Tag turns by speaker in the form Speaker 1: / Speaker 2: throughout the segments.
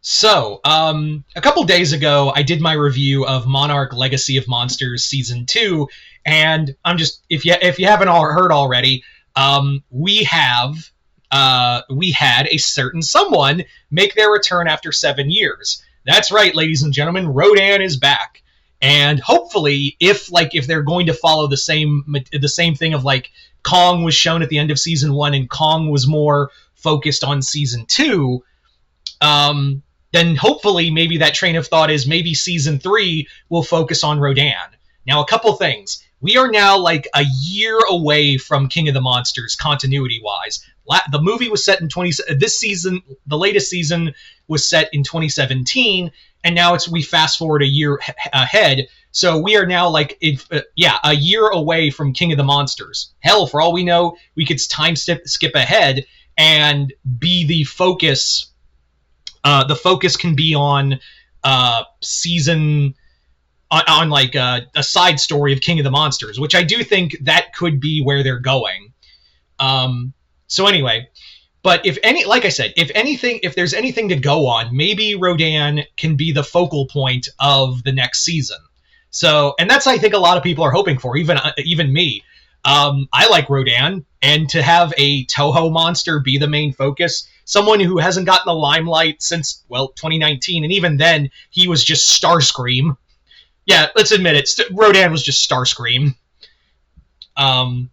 Speaker 1: So, a couple days ago, I did my review of Monarch: Legacy of Monsters Season 2, and if you haven't all heard already, we had a certain someone make their return after 7 years. That's right, ladies and gentlemen, Rodan is back. And hopefully, if they're going to follow the same thing of like Kong was shown at the end of season 1 and Kong was more focused on season 2, then hopefully maybe that train of thought is maybe season 3 will focus on Rodan. Now, a couple things. We are now like a year away from King of the Monsters continuity-wise. The movie was set in this season. The latest season was set in 2017, and now we fast forward a year ahead. So we are now like a year away from King of the Monsters. Hell, for all we know, we could time skip ahead and be the focus. The focus can be on season on like a side story of King of the Monsters, which I do think that could be where they're going. So anyway, but like I said, if there's anything to go on, maybe Rodan can be the focal point of the next season. So, and that's I think a lot of people are hoping for, even me. I like Rodan, and to have a Toho monster be the main focus, someone who hasn't gotten the limelight since, 2019, and even then, he was just Starscream. Yeah, let's admit it, Rodan was just Starscream. But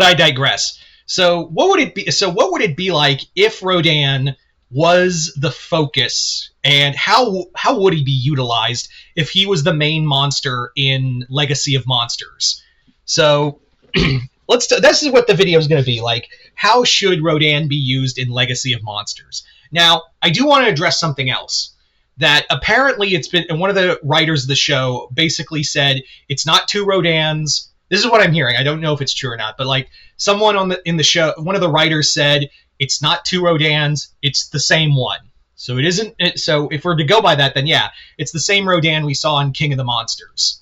Speaker 1: I digress. So what would it be like if Rodan was the focus, and how would he be utilized if he was the main monster in Legacy of Monsters? So this is what the video is going to be like. How should Rodan be used in Legacy of Monsters? Now, I do want to address something else. That apparently one of the writers of the show basically said it's not two Rodans. This is what I'm hearing. I don't know if it's true or not, but like someone in the show, one of the writers said it's not two Rodans, it's the same one. So it isn't. So if we're to go by that, then yeah, it's the same Rodan we saw in King of the Monsters.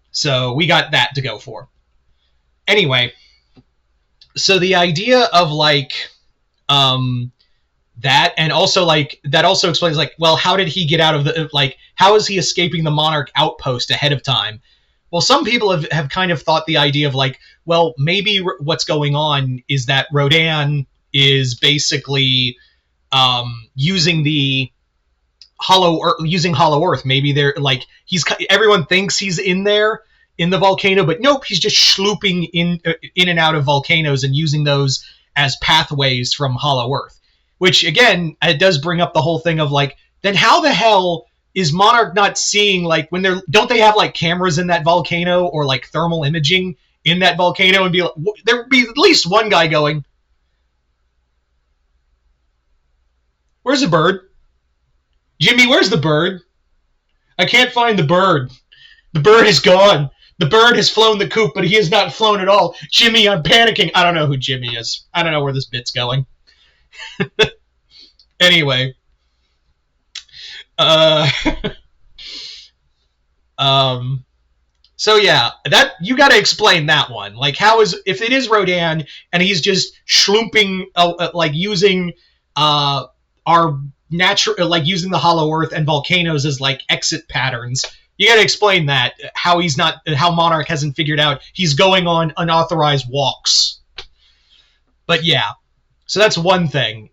Speaker 1: So we got that to go for. Anyway, so the idea of like that, and also like that also explains like, well, how did he get out of how is he escaping the Monarch outpost ahead of time? Well, some people have kind of thought the idea of like, well, maybe what's going on is that Rodan is basically using the Hollow Earth. Maybe they're like everyone thinks he's in there in the volcano, but nope, he's just schlooping in and out of volcanoes and using those as pathways from Hollow Earth. Which again, it does bring up the whole thing of like, then how the hell is Monarch not seeing, like, when don't they have like cameras in that volcano or like thermal imaging in that volcano, and there would be at least one guy going, "Where's the bird? Jimmy, where's the bird? I can't find the bird. The bird is gone. The bird has flown the coop, but he has not flown at all. Jimmy, I'm panicking." I don't know who Jimmy is. I don't know where this bit's going. Anyway. So yeah, that you got to explain that one. Like, if it is Rodan and he's just schlooping, like using our natural, like using the Hollow Earth and volcanoes as like exit patterns. You got to explain that, how Monarch hasn't figured out he's going on unauthorized walks. But yeah, so that's one thing.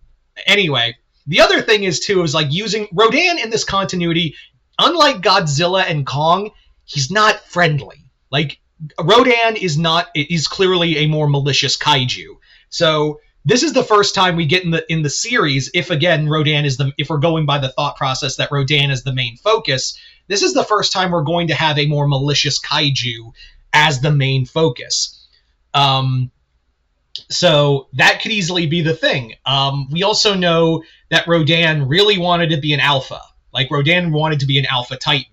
Speaker 1: Anyway, the other thing is like using Rodan in this continuity, unlike Godzilla and Kong, he's not friendly. Like, Rodan is clearly a more malicious kaiju. So this is the first time we get in the series, if we're going by the thought process that Rodan is the main focus, this is the first time we're going to have a more malicious kaiju as the main focus. So that could easily be the thing. We also know that Rodan really wanted to be an alpha. Like, Rodan wanted to be an alpha titan.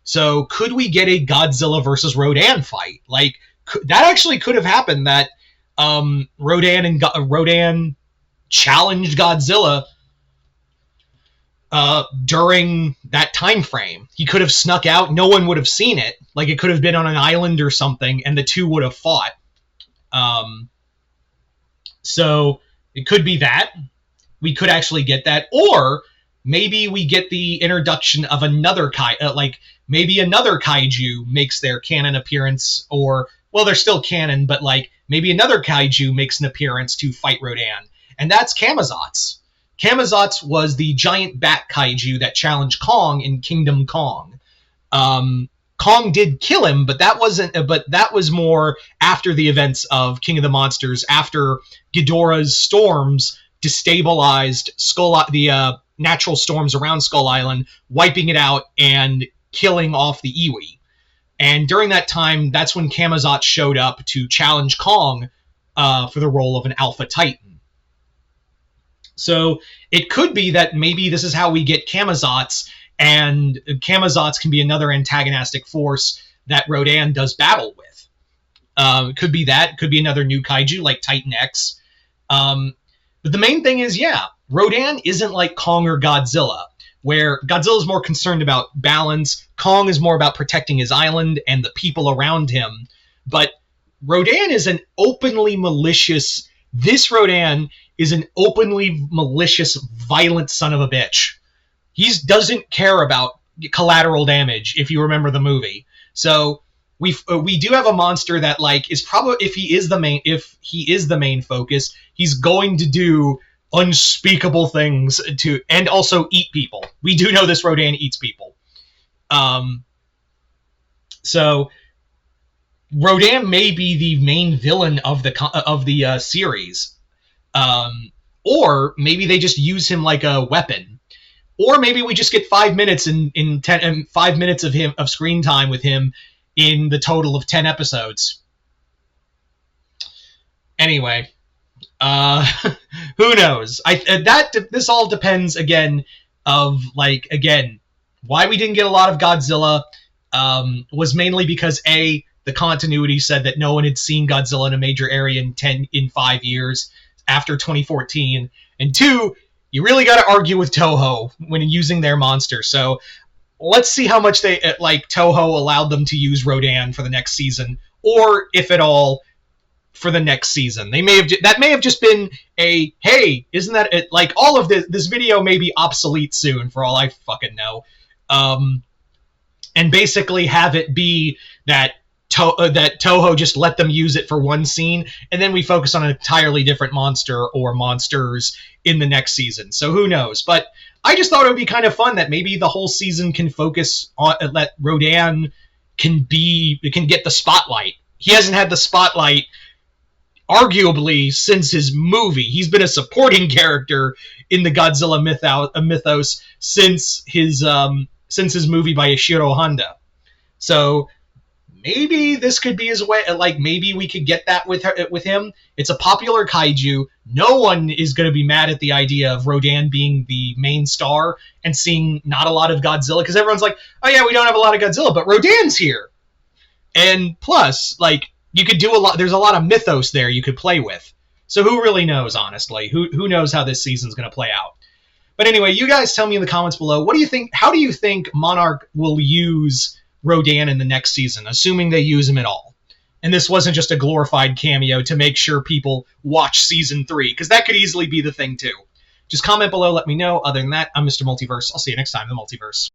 Speaker 1: So could we get a Godzilla versus Rodan fight? Like, that actually could have happened, that Rodan challenged Godzilla during that time frame. He could have snuck out. No one would have seen it. Like, it could have been on an island or something, and the two would have fought. So it could be that. We could actually get that. Or maybe we get the introduction of another maybe another kaiju makes their canon appearance, or, well, they're still canon, but like maybe another kaiju makes an appearance to fight Rodan, and that's Camazotz. Camazotz was the giant bat kaiju that challenged Kong in Kingdom Kong. Kong did kill him, but that was more after the events of King of the Monsters, after Ghidorah's storms destabilized the natural storms around Skull Island, wiping it out and killing off the Iwi. And during that time, that's when Camazotz showed up to challenge Kong for the role of an Alpha Titan. So it could be that maybe this is how we get Camazotz, and Camazotz can be another antagonistic force that Rodan does battle with. Could be that. Could be another new kaiju like Titan X. But the main thing is, Rodan isn't like Kong or Godzilla, where Godzilla is more concerned about balance. Kong is more about protecting his island and the people around him. But Rodan is an openly malicious... This Rodan is an openly malicious, violent son of a bitch. He doesn't care about collateral damage, if you remember the movie. So we do have a monster that, like, is probably, if he is the main focus, he's going to do unspeakable things and also eat people. We do know this Rodan eats people. So Rodan may be the main villain of the series, or maybe they just use him like a weapon. Or maybe we just get 5 minutes in 5 minutes of screen time with him in the total of 10 episodes. Anyway, who knows? This all depends again why we didn't get a lot of Godzilla was mainly because the continuity said that no one had seen Godzilla in a major area in 5 years after 2014, and 2, you really got to argue with Toho when using their monster. So let's see how much Toho allowed them to use Rodan for the next season, or if at all for the next season. That may have just been hey, isn't that it? Like, all of this video may be obsolete soon, for all I fucking know. And basically have it be that Toho just let them use it for one scene, and then we focus on an entirely different monster or monsters in the next season. So who knows? But I just thought it would be kind of fun that maybe the whole season can focus on that Rodan can get the spotlight. He hasn't had the spotlight arguably since his movie. He's been a supporting character in the Godzilla mythos since his movie by Ishiro Honda. So maybe this could be his way. Like, maybe we could get that with him. It's a popular kaiju. No one is going to be mad at the idea of Rodan being the main star and seeing not a lot of Godzilla, because everyone's like, oh yeah, we don't have a lot of Godzilla, but Rodan's here. And plus, like, you could do a lot. There's a lot of mythos there you could play with. So who really knows, honestly? Who knows how this season's going to play out? But anyway, you guys tell me in the comments below, what do you think? How do you think Monarch will use Rodan in the next season, assuming they use him at all? And this wasn't just a glorified cameo to make sure people watch season 3, because that could easily be the thing too. Just comment below, let me know. Other than that, I'm Mr. Multiverse. I'll see you next time in the Multiverse.